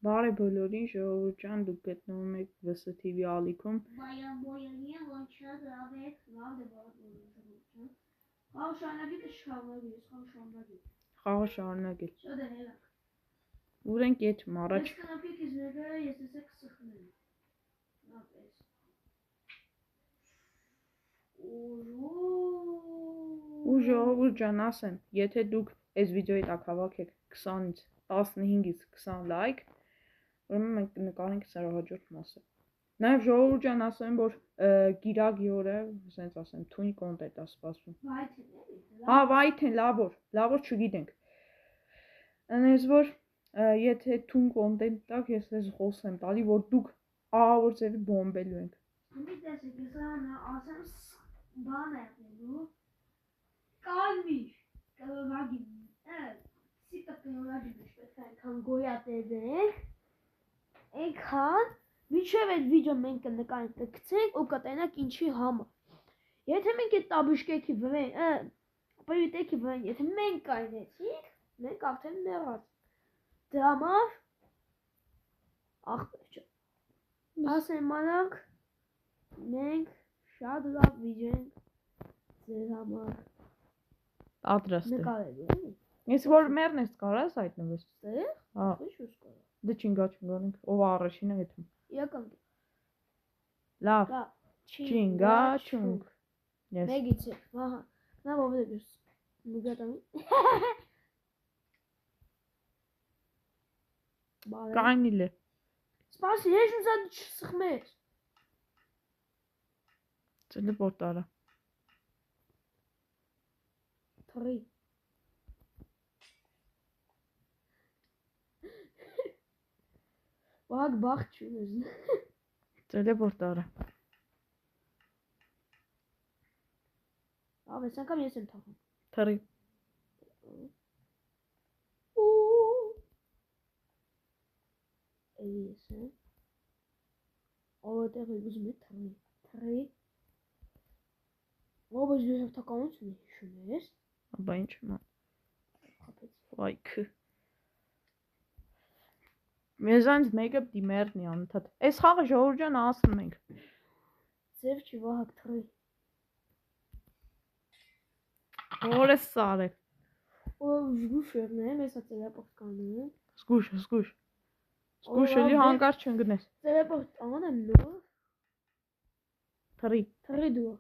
Բարի բոլորին, ժողովուրդ ջան, դուք գտնվում եք VS-TV ալիքում։ Խաղը շարունակել։ Ուր ենք եթում առաջ։ Ու ժողովուրդ ջան, ասեմ, եթե դուք այս վիդեոյի տակ հավաքեք 20-ից 15-ից 20 լայք, ուրեմն մենք կնկարենք սրա հաջորդ մասը։ Նաև ժողովուրդ ջան, ասեմ, որ գիրագի օրը, ասենց ասեմ, թույն կոնտենտ է սպասվում։ Հա, վայթեն, լավ որ չգիտենք։ Այնպես որ եթե թույն կոնտենտ տակ, ես ձեզ խոսեմ տալի, որ դուք ահավոր ձևի բոմբելու ենք։ Կալմիր, կլորագի, սիտը կլորագի մեջ պետք է այնքան գոյատևենք, այնքան, մինչև այդ վիդեո մենք կնկարենք կգցենք ու կտենակ ինչի համար։ Եթե մենք այդ տաբուշկեքի վրան, պրիտեքի վրան, եթե մենք կայնեցինք, մենք արդեն մեռած։ Դրա համար, աղբեր չէ, ասեմ մանանք, մենք շատ լավ վիդեո ենք ձեր համար։ Պատրաստ եմ։ Նկարելու էլի։ Ես որ մեռնես կարաս հայտնվես։ Ստեղ։ Հա։ Ինչ ուս կարա։ Դե չինգաչունգանենք, ով առաջինը եթում։ Իրական։ Լավ։ Չինգաչունգ։ Ես։ Մեգից է։ Ահա։ Նա ովդես։ Նուգատամի։ Կայնիլ է։ Սպասի, ես ուզած չսխմես։ Տելեպորտ արա։ Թռի։ Բաղ չունես։ Տելեպորտ արա։ Ավ, ես անգամ ես եմ թաղում։ Թռի։ Էլի ես եմ։ Ովտեղ ուզում է թռնի։ Թռի։ Ով ես հերթականությունը հիշում ես։ Աբա ինչ մա։ Վայք։ Մեզանց մեկը դիմերնի անընդհատ։ Այս խաղը ժողովուրդ ջան ասում ենք։ Ձև չի վահակ թռի։ Որ է սարը։ Ով զգուշերն է, մեզ տելեպորտ կանում։ Զգուշ։ Զգուշ էլի հանկարծ չընկնես։ Տելեպորտ անեմ նոր։ Թռի։ Թռի դու։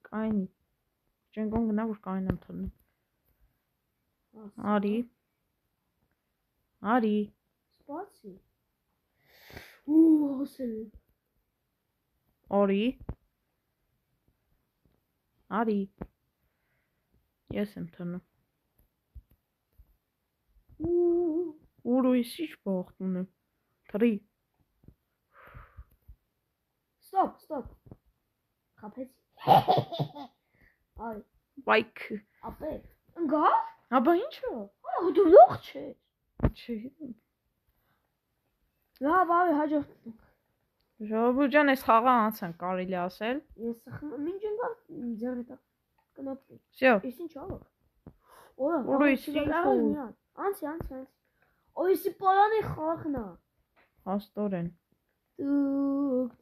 Կայնի։ Չենկոն գնա որ կայնեմ թռնի։ Արի։ Սպասի։ Ու ասել։ Արի։ Ես եմ թռնում։ Ուր ես ինչ բախտ ունեմ։ Թռի։ Ստոպ։ Խափեցի։ Արի։ Վայք։ Ապեր։ Ընկա։ Աբա ինչո՞։ Դու լող չես։ Չգիտեմ։ Լավ, արի հաջորդ։ Ժողովուրդ ջան, այս խաղը անցանք, կարելի ասել։ Ես սխում ինչ ընկա ձեռի տակ։ Կնոպի։ Всё։ Ես ինչ ալով։ Օր ինչ։ Անցի։ Oysi paranı xalqına. Հաստորեն։ Դուք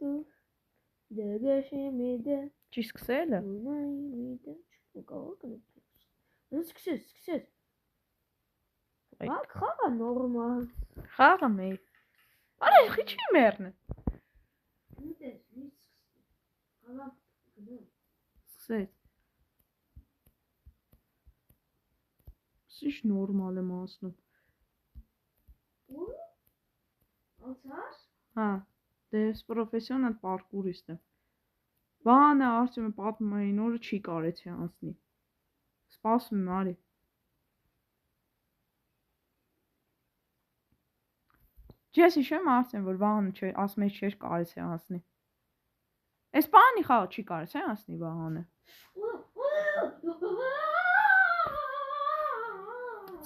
դեգեշիմիդե Չի սկսելը։ ունայիդե չկկարող կնոպի։ Սկսես։ Ակ խաղա նորմալ։ Խաղը մեր։ Արի քիչ մեռնը։ Ուտես, ինչ խաղա գնա։ Սկսեց։ Ինչ նորմալ եմ ասնում։ Անցար։ Հա, դե պրոֆեսիոնալ պարկուրիստ եմ։ Բանը Արտյոմը պատմում էին օրը չի կարեցի անցնի։ Սպասում եմ արի։ Ես հիշում եմ Արտյոմ, որ Վահանը ասում էր չէր կարեցի անցնի։ Այս բանի խաղը չի կարեցի անցնի Վահանը։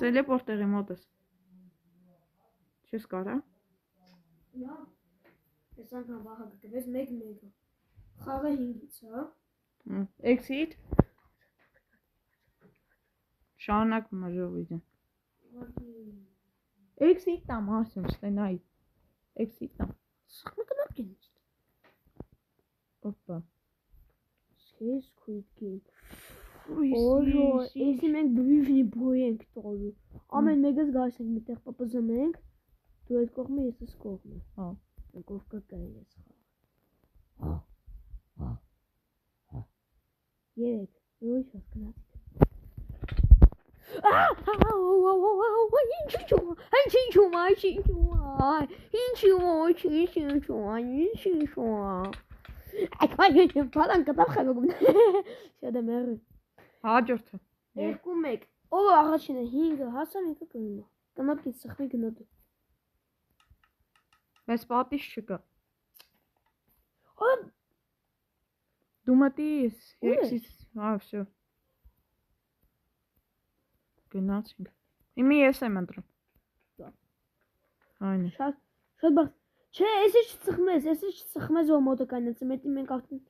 Տելեպորտ տեղի մոտս։ Չես կարա։ Լավ։ Ես անգամ վախը գտվեց 1-1-ը։ Խաղը 5-ից, հա։ Exit։ Շարունակում է ժողովուրդը։ Exit տամ ասում, ստենայի։ Էքսիտա։ Սխմը կնապ գինից։ Օպա։ Սես Squid Game։ Օյ, Էսի մենք բրիժնի բոյ ենք տալու։ Ամեն մեկս գալիս ենք միտեղ պապզում ենք։ Դու այդ կողմը, ես այս կողմը։ Հա։ Եկով կկա ես խաղ։ Երեք, ոչ հասկնացի։ Հաջորդը։ 2-1 Ով առաջինը 5-ը հասա մեկը կնոմ։ Կնապից սխմի գնոդու։ Մեզ պատիժ չկա։ Ո՞ր Դու մտիս, Ուր ես։ եկսից, всё։ Գնացինք։ Իմի ես եմ ընտրում։ Դա։ Այն է։ շատ բախ։ Չէ, էսի չծխմես, ով մոտը կանացի, մետի մենք արդեն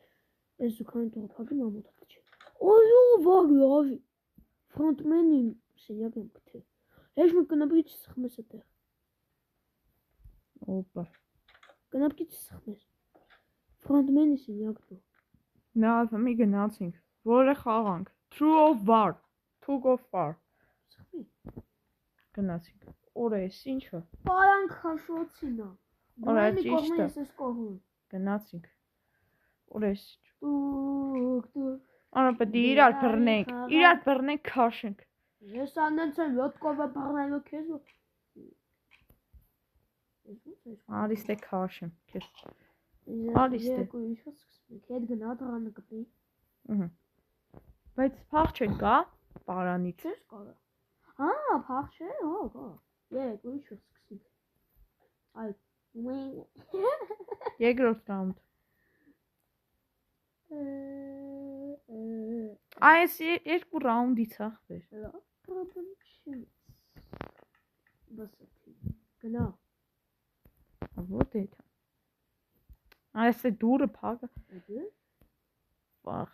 այս զուքան տող փակի մամոտը չէ։ Օյո, վագի, ավի։ Ֆրոնտմենի սենյակ եմ գտել։ Հեշ մենք կնապից չծխմես այդտեղ։ Օպա։ Կնապից չծխմես։ Ֆրոնտմենի սենյակ դու։ Նա մի գնացինք։ Որը խաղանք։ True of War։ Tug of War։ Ծխմի։ Գնացինք։ Օր էս ինչը։ Պարանք հաշվոցինա։ Արա, Դու մի ճիշտ կողմը է։ ես այս կողմում։ Գնացինք։ Օր էս։ Դու Արա պետք է իրար բռնենք, քաշենք։ Ես անենց եմ 7 կովը բռնելու քեզ ու Արիս դե քաշեմ քեզ։ Արիս դե ինչ սկսում եք հետ գնա դրանը կպի Ահա։ Բայց փախ չկա պարանից։ Չես կարող Հա փախ չէ հա կա Երեք ինչ սկսում Այ Երկրորդ ռաունդ Այս երկու ռաունդից ախվեր։ Գնա Вот это. А если дура пага? Վախ։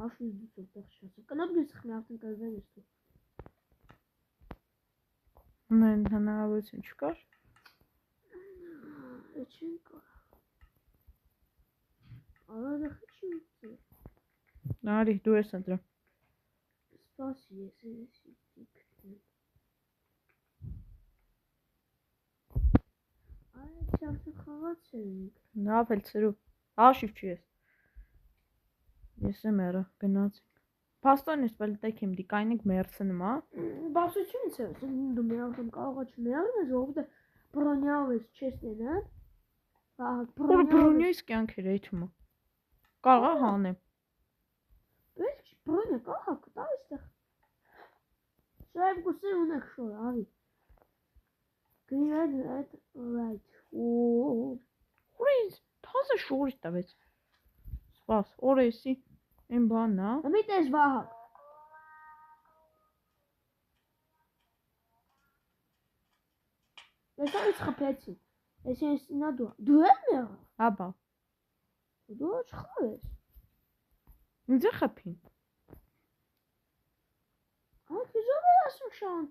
Աշու դու տեղ շասը։ Կնոտ դու խմի արդեն կրվեն ես դու։ Նեն հնարավորություն չկար։ Չեն կար։ Արադը խիչի ուծի։ Նարի դու ես ընտրում։ Սպասի ես դիքտեն։ Այդ շարժը խաղաց ենք։ Լավ էլ ծրու։ Աշիվ չի ես։ Ես եմ երը գնացինք։ Փաստորեն ես բալտեք եմ դիկայնիկ մերցնում, հա։ Բացությունից է, դու մի անգամ կարող ես մերն ես, ով բրոնյավ ես չեստենը։ Որ բրոնյոյս կյանքեր այդումը։ Կարող է հանեմ։ Բայց բրոնյա կահա կտա այստեղ։ Շայվ գուսեր ունեք շոր, ավի։ Գրիվed at right։ Ուրից թազը շորից տվեց։ Սպաս, օրեսի այն բանն է։ Ամիտ ես վահակ։ Ես այս խփեցի։ Ես նա դու եմ եղա։ Հաբա։ Դու չխավ ես։ Ինձ է խփին։ Հա, քեզով է ասում շան։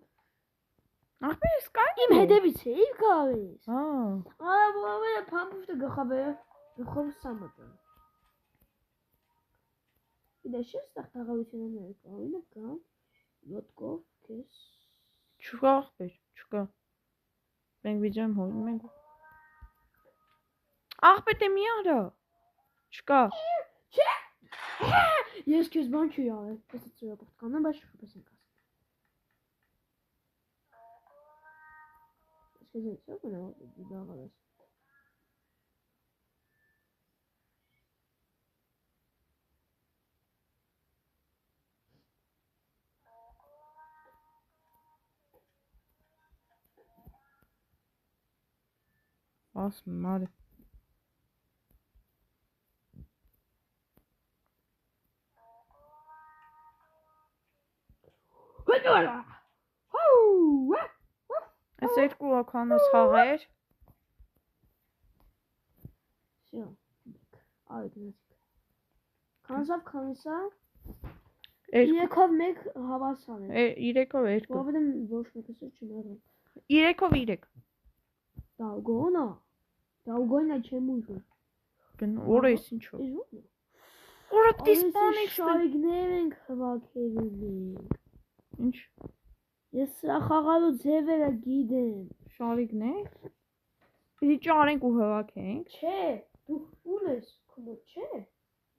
Ախպերս կային։ Իմ հետևից էի գալիս։ Հա։ Արա բավարը փամփուշտը գխաբերը գխով սամատը։ Իդեշ ստեղ տաղավությունները կային կամ յոտկով քեզ Չկա ախպեր, չկա։ Մենք վիդեոյում հորում ենք։ Ախպեր դե մի արա։ Չկա։ Չէ։ Ես քեզ բան չի արել։ Ես ծրապ կանեմ, բայց չխփես ենք ասել։ Ես քեզ չեմ գնալ դիդաղալես։ Ասում մարի։ Այս երկու ականոց խաղեր։ Всё. Այ գնացիք։ Քանզավ քանիսա։ Երեքով մեկ հավասար է։ 3-ով 2։ Որովհետև ոչ մեկը չմեռել։ 3-ով 3։ Դալգոնա։ Դալգոնա չեմ ուզում։ Որը էս ինչու։ Իսկ ո՞ւմ է։ Որը Այս դիսպանիքս է։ շարիկներ ենք հավաքել։ Ինչ Ես սա խաղալու ձևերը գիտեմ։ շարիկներ։ Պիտի ճարենք ու հավաքենք։ Չէ, դու ունես կոմոդ, չէ։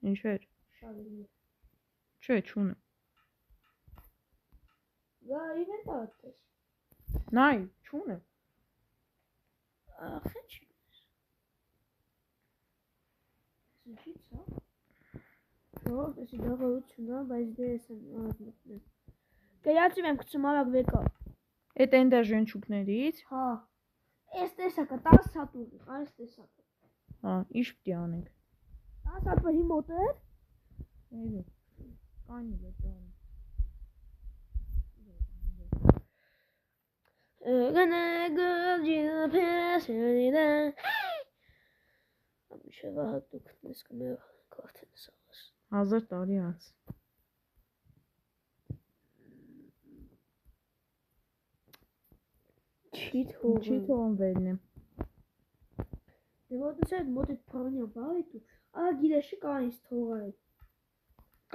Ինչ էր։ Շարիկներ։ Չէ, չունեմ։ Դա ինվենտարս։ Նայ, չունեմ։ Ախ, ինչ։ Ինչի՞ց է։ Ոչ, ես դողություն, բայց դե ես մտնում։ Կայացիվ եմ գցում արագ վեկա։ Էդ էնդա ժենչուկներից։ Հա։ Այս տեսակը 10 հատ ունի, այս տեսակը։ Հա, ինչ պիտի անենք։ 10 հատ վհի մոտ է։ Էլի։ Կանի է ճարը։ Gonna go you pass it. Ամիշը հատուկ դες կմեր կարտեն սավս։ 1000 տարի անց։ Չի թողնվելն է։ Դե ոտս այդ մոտիտ պրանյա բարի դու։ Ահա գիրեշի կա ինձ թողարել։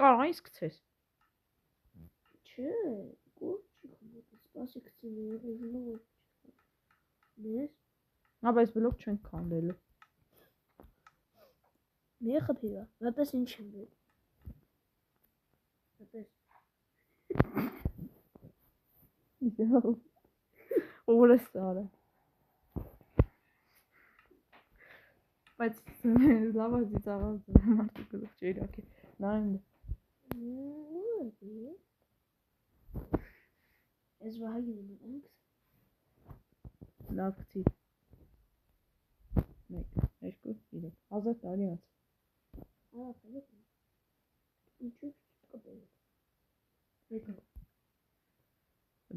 Կարող ես գցես։ Չէ, գործի կմոտը, սպասի կցին երեզնով։ Նես։ Ա, բայց բլոկ չենք քանդելու։ Մի խփիրա, դատես ինչ եմ դու։ Դատես։ Օրը սարը։ Բայց լավ է ծիծաղած մարդու գլուխ չի իրակի։ Նայում։ Ես վահագին եմ ենք։ Լավ գցի։ 1, 2, 3։ 1000 տարի անց։ Ահա, պետք է։ Ինչու՞ կապել։ Պետք է։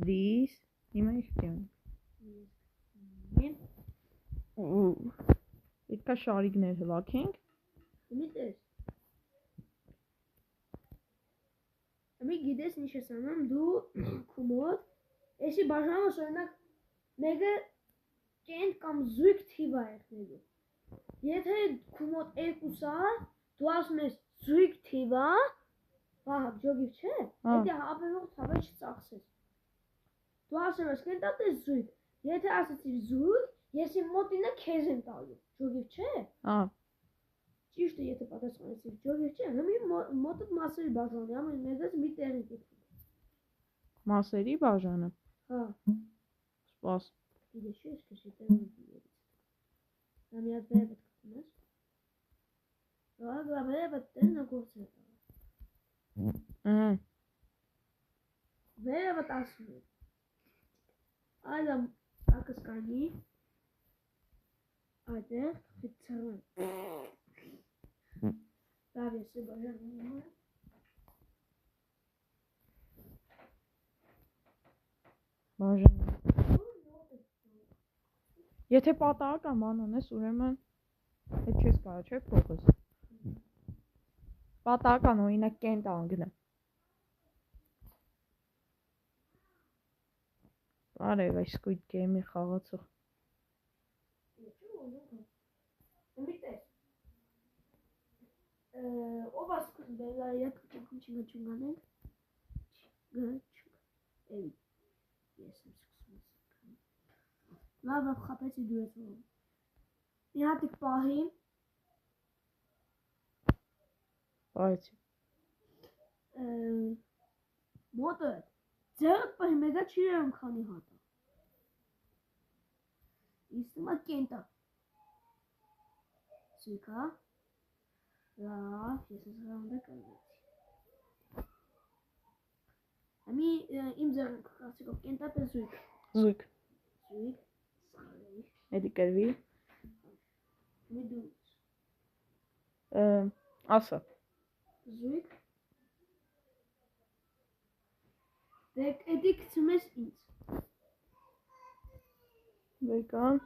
This հիմա ինչ դիան։ Պետք է շարիկներ հավաքենք։ Ումի տես։ Ումի գիտես ինչ ես անում դու կոմոդ, էսի բաժանოს օրինակ մեկը կենտ կամ զույգ թիվ է եղնելու։ Եթե կոմոդ 2-ա, դու ասում ես զույգ թիվ է, բահա, ջոգիվ չէ, եթե ապերող թավը չծախսես։ Դու ասում ես կենտատ ես զույգ, եթե ասեցիր զույգ, ես իմ մոտինը քեզ եմ տալու, ջոգիվ չէ։ Հա։ Ճիշտ է, եթե պատասխանեցիր ջոգիվ չէ, հիմի մոտդ մասերի բաժանի, ամեն մեզես մի տեղ ենք եկում։ Մասերի բաժանը։ Հա։ Սպաս։ Գիտես ես քեզ տեղ եմ դիերից։ Դա մի հատ վեր պետք է ունես։ Դա վերը պետք է նա գործել։ Ահա։ Վերը պետք ասում է։ Այլա ակս կանի։ Այդեղ խիցրան։ Լավ ես բաժանում եմ։ Բաժան։ Եթե պատահական բան անես, ուրեմն այդ չես կարող, չէ՞ փողես։ Պատահական օրինակ կենտ անգնը։ Բարև, այս Squid Game-ի խաղացող։ Ով ասում դելա յակ չունչին անենք։ Էй։ Ես եմ սկսում։ Լավ խապեցի դու ես ո՞վ։ Մի հատիկ պահի։ Բայց մոտը ձեռդ պահի մեգա չի եմ քանի հատա։ Իստումա կենտա։ Սույկա։ Լավ, ես ես ռանդը կնեցի։ Ամի իմ ձեռն կխասիկով կենտա տե զույկ։ զույգ։ Զույկ։ Սարի։ Էդի կրվի։ Մի դու։ Ասա։ Զույգ։ Դեք էդի կցում ես ինձ։ Վեկան։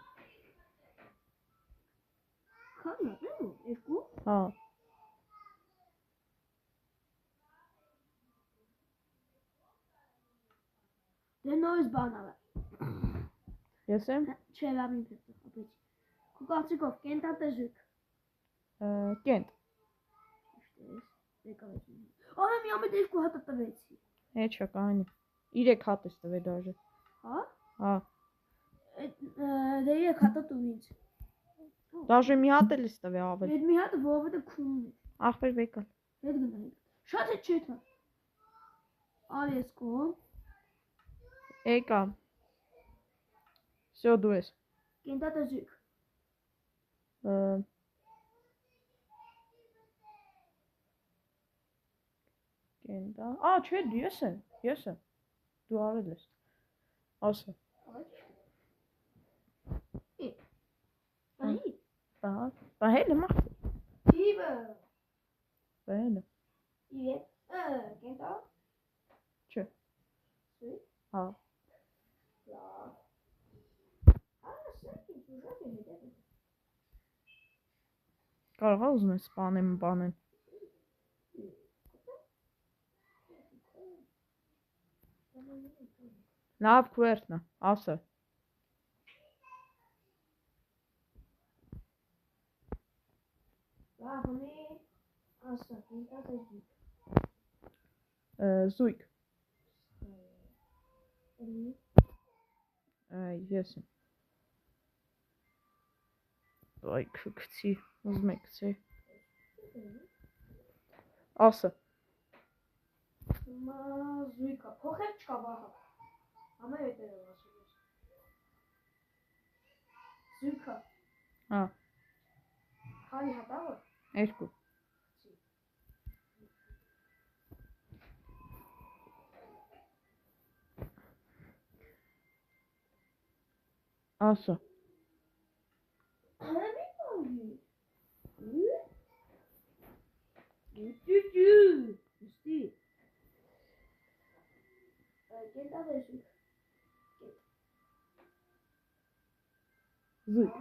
Քանի է, երկու։ Հա։ Դե նորից բան ավա։ Ես եմ։ Չէ, լավ ինձ է կարծիքով կենտատեզուկ։ Կենտ։ Ահա մի ամետ երկու հատը տվեցի։ Հետ չա կայնի։ 3 հատ ես տվել դաժե։ Հա։ Հա։ Դե 3 հատը տու ինձ։ Դաժե մի հատ էլ ես տվել ավել։ Այդ մի հատը որովհետև քունն է։ Ախպեր վեկալ։ Հետ գնա։ Շատ է չէ թա։ Արես կոմ։ Եկա։ Всё դու ես։ Կենտատեզուկ։ Կենտա։ Չէ, ես եմ։ Դու արել ես։ Ասա։ Ահի։ Պահել եմ ախպեր։ Իվը։ Պահել եմ։ Կենտա։ Չէ։ Հա։ Լավ։ Սա ինչ ուժով է հետևում։ Կարող ես ուզում ես սպանեմ բանեն։ Լավ քուերտնա, ասա։ Լավ, ունի ասա, կենտատեզուկ։ Զույգ։ Էլի։ Ես եմ։ Այ քցի, ուզում եք քցի։ Ասա։ Զույգա, փոխել չկա վահա։ Ամեն հետերով ասում ես։ Զույգա։ Հա։ Քանի հատավը։ 2։ Ասա։ Հəmi qaldı. Üstü. Կենտատեզուկ։ Զույգ։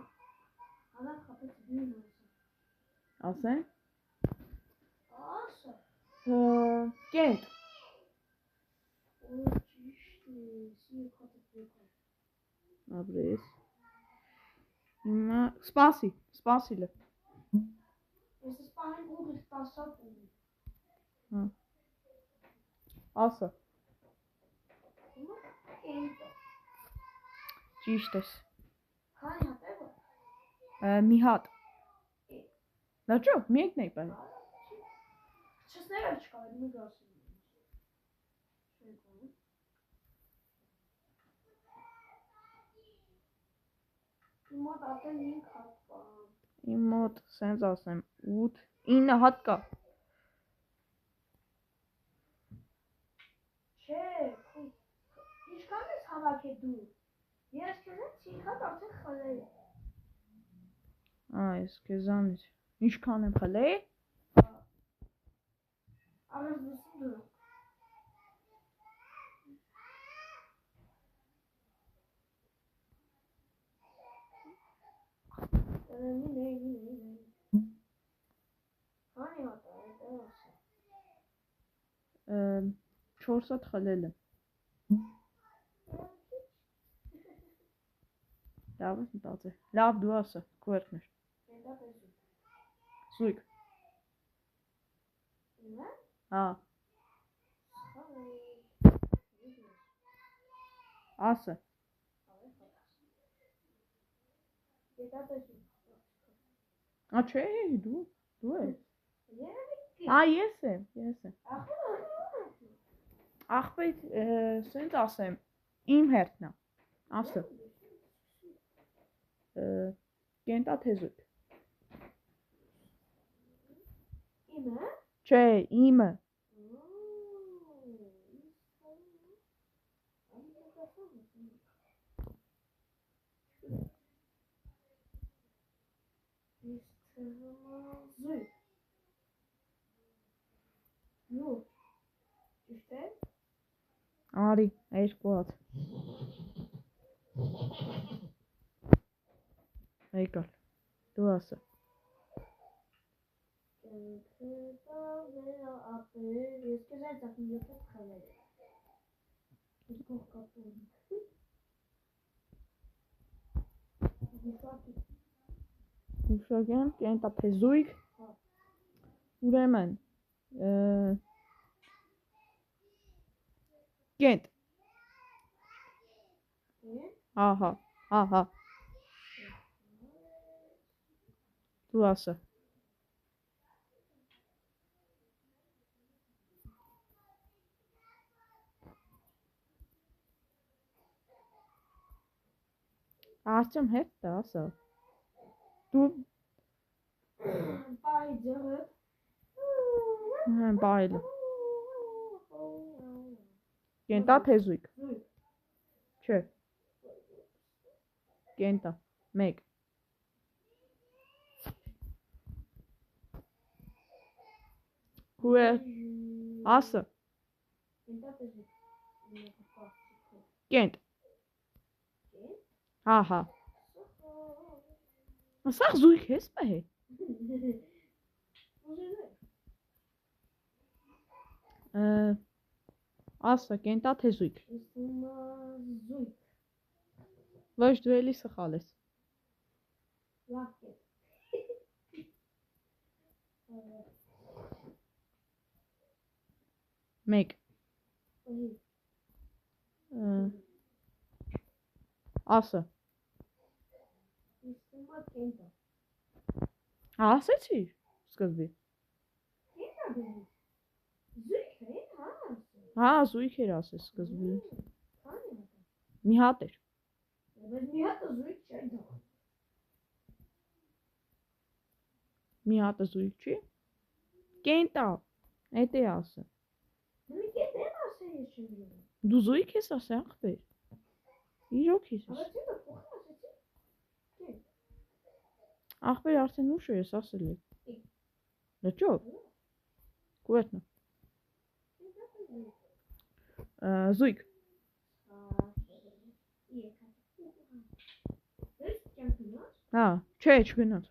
Անակ խապեց դույն ասա։ Ասեն։ Ասա։ Կենտ։ Ճիշտ է, սի խապեց դույն։ Ապրես։ Հիմա սպասիլը։ Ես սպանեմ ուղիղ 10 հատ ունի։ Հա։ Ասա։ Հիմա կենտը։ Ճիշտ ես։ Քանի հատ է որ։ Մի հատ։ Լաչո, մի եկն էի պահել։ Չսները չկա, մի գասում։ Իմ մոտ ապել 5 հատ կա։ Իմ մոտ սենց ասեմ 8, 9 հատ կա։ Չէ, ինչքան ես հավաք է դու։ Ես քեզից 5 հատ արդեն խլել եմ։ Ես քեզանից ինչքան եմ խլել։ Առանց դուսի դու։ Քանի հատ է, դա ասա։ 4 հատ խլել եմ։ Լավ ես մտածել։ Լավ դու ասա, քուերտներ։ Կենտատեզուկ։ Զույգ։ Իմը։ Հա։ Ասա։ Կենտատեզուկ։ Չէ, դու ես։ Երևի։ Ես եմ։ Ախպեր, սենց ասեմ, իմ հերթնա։ Ասա։ Կենտատեզուկ։ Իմը։ Չէ, իմը։ Զույգ։ Նու։ Ճիշտ է։ Արի, 2 հատ։ Եկալ։ Դու ասա։ Կենքը տավերա ապեր, ես կեզ այդ ակին յոթով խալել է։ Ես կող կապում։ Ուշագեմ, կենտա թե զույգ, ուրեմն, կենտ, ահա, դու ասա, Արտյոմ հետ դա ասա, դու բայլը, կենտա թե զույգ, չէ, կենտա, մեկ, հու է, ասը, կենտ, ահա, ասաղ զույգ ես բա է, ասա, կենտա թե զույգ, ոչ դու էլի սխալ ես, մեկ, ասա, ասեցի, սկզբի, հա, զույգ էր ասես սկզբի, մի հատ էր, մի հատը զույգ չի, կենտա, էտ է ասը, դու զույգ ես ասե աղբեր, իրոք ես ասը, աղբեր արդեն ուշ ես ասել է, լճով, կուետնա, զույգ, հա, չէ, չգնաց,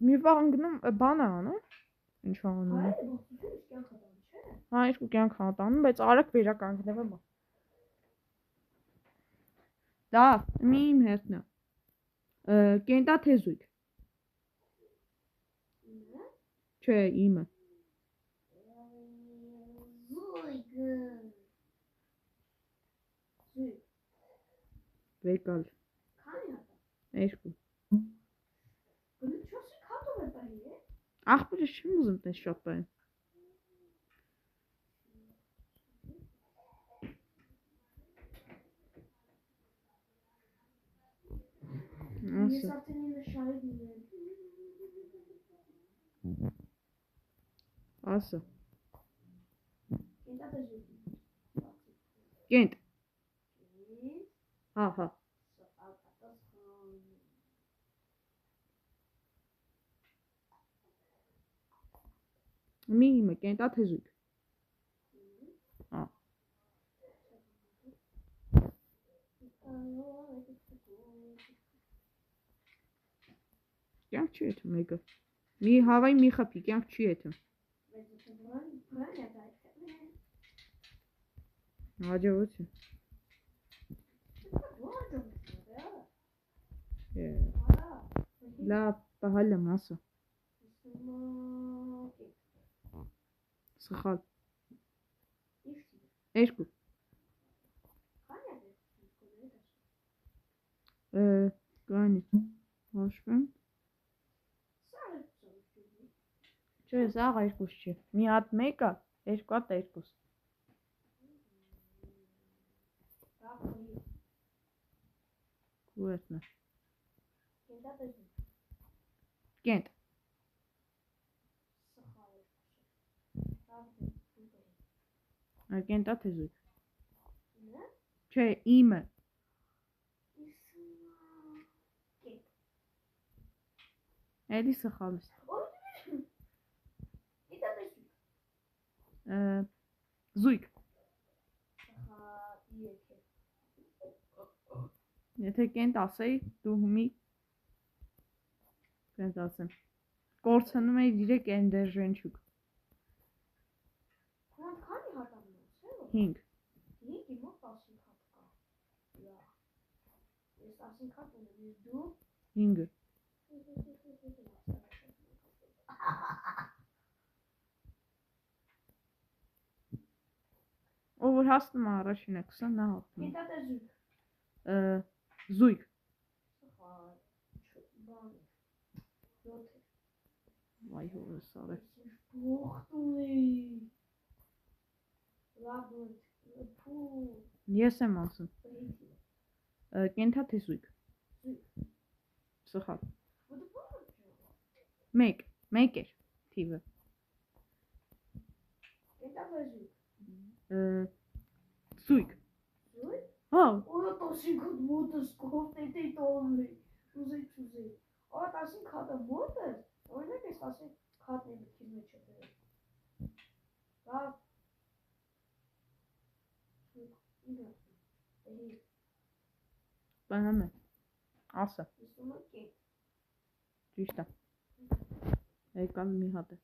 մի բան գնում, բան է անում, ինչ անում է, հա, երկու կյանք հատանում, բայց արագ վերականգնեմ եմ, դա, մի իմ հերթն է, կենտա թե զույգ, չէ, իմը, վեկալ, երկու, աղբերը չեմ ուզում տես շատ բայն, ասա, կենտ, ահա, մի իմը, կենտա թե զույգ, կյանք չի եթում եկը, մի հավայ մի խպի, կյանք չի եթում, հաջողություն, լա պահալ եմ ասա, սխալ, երկու, կանի, հաշվեմ, չէ, սաղ երկուս չի, մի հատ մեկը, երկու հատ երկուս, կուետնա, կենտ, կենտա թե զույգ, չէ, իմը, էլի սխալ ես, զույգ, եթե կենտ ասեի, դու հումի, կենտ ասեմ, կորցնում էի դիրեք էնդեր ժենչուկ, 5 Ինք իմ մոտ 15 հատ կա։ Լավ։ Ես 15 հատ ունեմ, իսկ դու 5 ով որ հասնում է առաջինը 20 նա հաղթում Գետա դեզուկ։ է զույգ Սխալ։ Բան։ 7 վայ հորս արե Բոխտուի։ Լաբուտ, փու։ ես եմ ասում կենթա թե զույգ սխալ 1 էր թիվը Գետա դեզուկ։ զույգ Զույգ։ հա Օր 15 հատ մոտս կողտեի տոնի։ Ուզի։ Օր 15 հատը մոտս, օրինակ ես 15 հատն եմ քիզ մեջ դրել։ Լավ։ բանամ է ասա Իսում է կետ։ ճիշտ է եկալ մի հատ է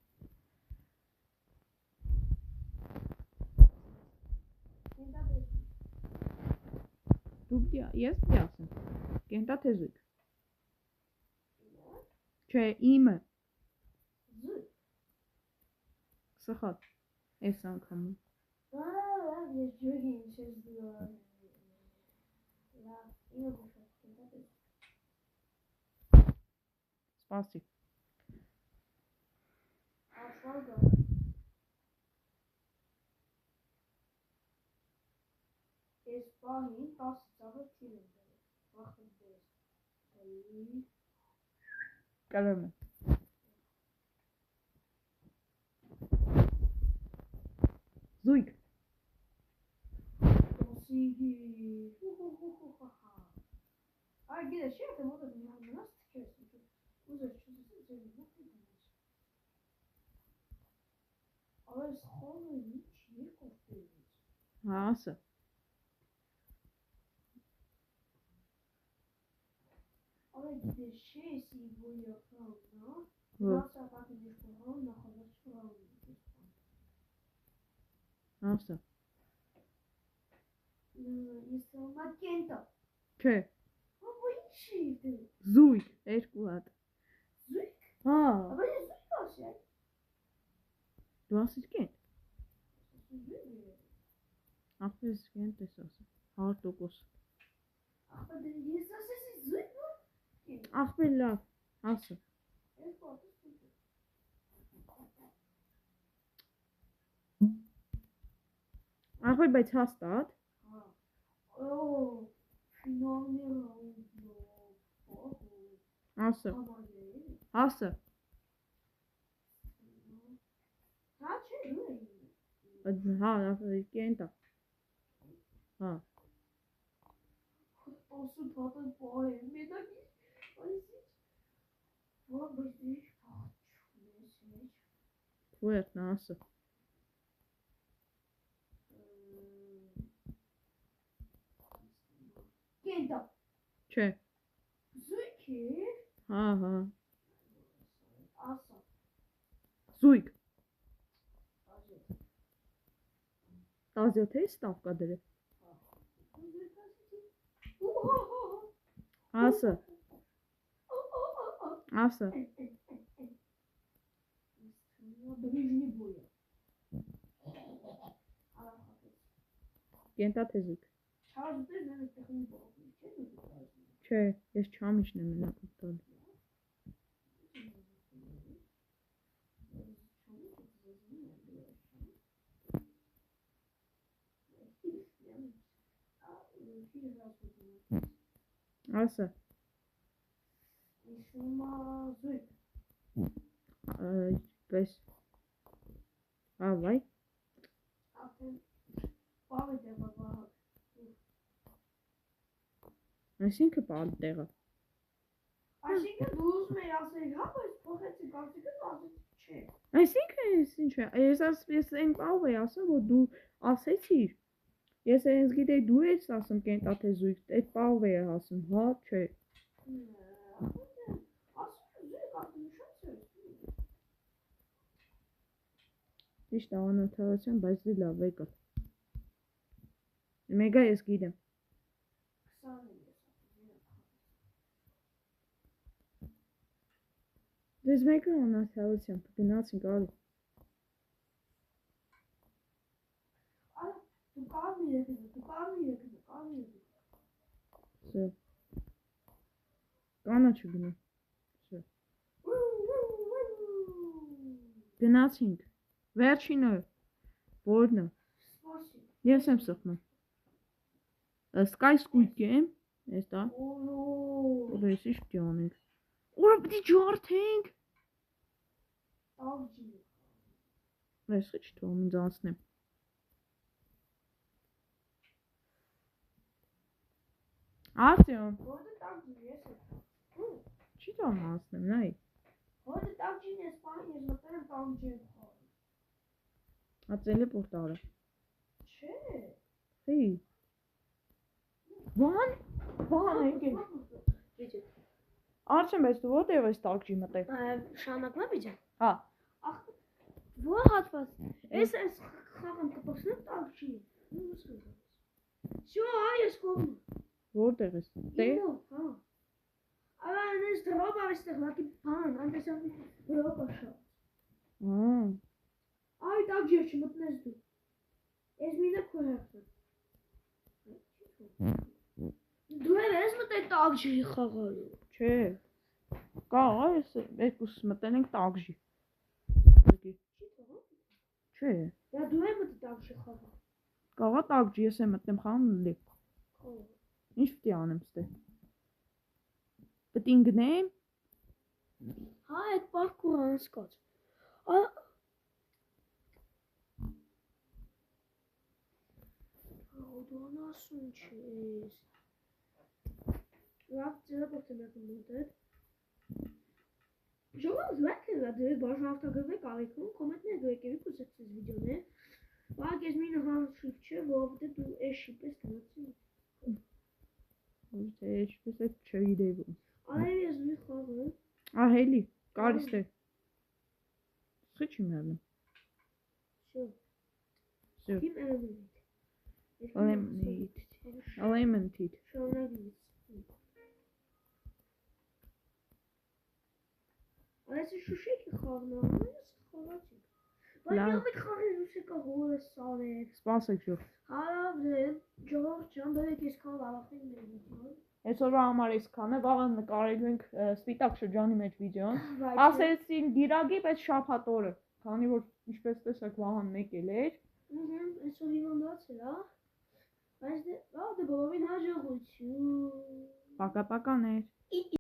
Գետա դեզուկ։ դու ես պիտի ասեմ կենթա թե զույգ չէ իմը Զույգ։ սխալ այս անգամում Լավ, ես ջոգի ինչ ես դու։ Լավ, իմը գուշը, գետա դեզուկ։ սպասի Աշվարգա։ Ես պահին 10 ծավը թիվ եմ դրել։ Վախտ դես։ կալում է զույգ Դոսիգի։ Այ գիտես, չէ՞ թե մոտը մի հատ մնաց թքես։ Ուզես չուզես ձեր մոտ դնես։ Այս խորը ինչ երկով դերից։ հա ասա Այ գիտես, չէ՞ էսի ոյա ֆաունա։ Ո՞ր։ Մասը ապակի դեպքում նախավաճ ֆաունա։ ասա Ես թողնա կենտա։ չէ Ապա ինչի՞ դու։ զույգ երկու հատ Զույգ։ հա Ապա ես զույգ ասի։ դու ասիր կենթ Զույգ։ ապրես կենթ ես ասում 100% Ապա ես ասեցի զույգ նո։ ախպեր լավ ասա Ես պատս զույգ։ ախպեր բայց հաստատ Հա։ Օ, ֆինալի ռաունդը։ ասա Համալի։ ասա Հա չէ դու։ հա կենթա հա Ասու պատը պահ եմ մետակի։ Այսի։ Ո՞ր բայց ինչ փախչում ես։ Վերնա ասա Կենտա։ չէ Զույգ է։ հա Ասա։ զույգ Ազետ։ 17 է ստավկա դրել ասա ասա Բրիժնի բոյա։ կենթա թե զույգ Չարժուտես նեմ տեխնի բողոքնի, չէ՞ դու դու։ չէ ես չամիշն եմ մենակ ուտել ասա Իսումա զույգ։ պես ավայ Արդեն պավը դեպա բահակ։ այսինքն բալ տեղը Այսինքն դու ուզում ես ասել հա, բայց փոխեցի կարծիքը ու ասեցի չէ։ այսինքն ինչ է ես այն բավ էի ասում որ դու ասեցիր ես այնց գիտեի դու ես ասում կենտա թե զույգ այդ բավ էի ասում հա չէ ճիշտ է անընդհանրության բայց դե լավ եկա Մեկը ես գիտեմ։ 20 Դες մեկը անարդարություն, գնացինք արի։ դու կարմիր ես, Սա։ Կանաչը գնա։ Սա։ Գնացինք։ Վերջինը։ Որն է։ Ես եմ սխմում։ Sky Squid Game, ես դա։ Ուր ես ինչ պիտի անենք։ Ուր պիտի ջարդենք։ Ես ինչ թողում ինձ անցնեմ։ Արտյոմ, չի թողում անցնեմ, նայ։ Ածելի պորտարը։ Հեի։ Վան եկել։ Արդեն բայց դու որտեղ ես տակջի մտել։ Շանակնա բիջը։ Հա։ Որ հատված։ Ես խաղամ կպասնեմ տակջի։ Շո, այս կողմ։ Որտեղ ես։ Դե։ Հա։ Այլ ես դրոպ այստեղ լակի բան, այնտեսան դրոպ աշա։ Այ տակջի չմտնես դու։ Ես մինը քո հերթը։ Դու ես մտել տակջի խաղալու։ Չէ։ Կաղա ես երկուս մտել ենք տակջի։ Չէ։ Դա դու ես մտել տակջի խաղալ։ Կաղա տակջի ես եմ մտնեմ խաղում լի։ Ինչ պիտի անեմ ստե։ Պետք ինգնեմ։ Հա, այդ պարկուր անցկաց։ Դու ասում չես։ Լավ, ձերապորտ եմ եկում մոտդ։ Ժողովուրդ լայք դրեք, բաժանորդագրվեք ալիքում, կոմենտներ դրեք եւ կուզեք այս վիդեոներ։ Բայց ես մինը հանրշիվ չէ, որովհետեւ դու էշի պես գնացի։ Ոչ էշպես է չգիտեմ։ Այ ես մի խաղը։ Ահելի, կարիս է։ Սա չի մերնում։ Շո։ Շո։ Թիմ էլեմենտ։ Elemented։ Շնորհակալություն։ Այս շուշեկի խաղն է, ես խաղացի։ Բայց յամիտ խաղի շուշեկը հորը սարեր։ Սպասեք շո։ Հարավ Ջորջ ջան, բերեք ես քան լավախին մեր վիդեոն։ Այսօրվա համար այսքան է, վաղը նկարելու ենք Սպիտակ շրջանի մեջ վիդեոն։ Ասեցին գիրագի, բայց շաբաթ օրը, քանի որ ինչպես տեսակ Վահան եկել էր։ Այսօր հիվանդացել, հա։ Բայց դե բոլորին հաջողություն։ Պակա-պականեր։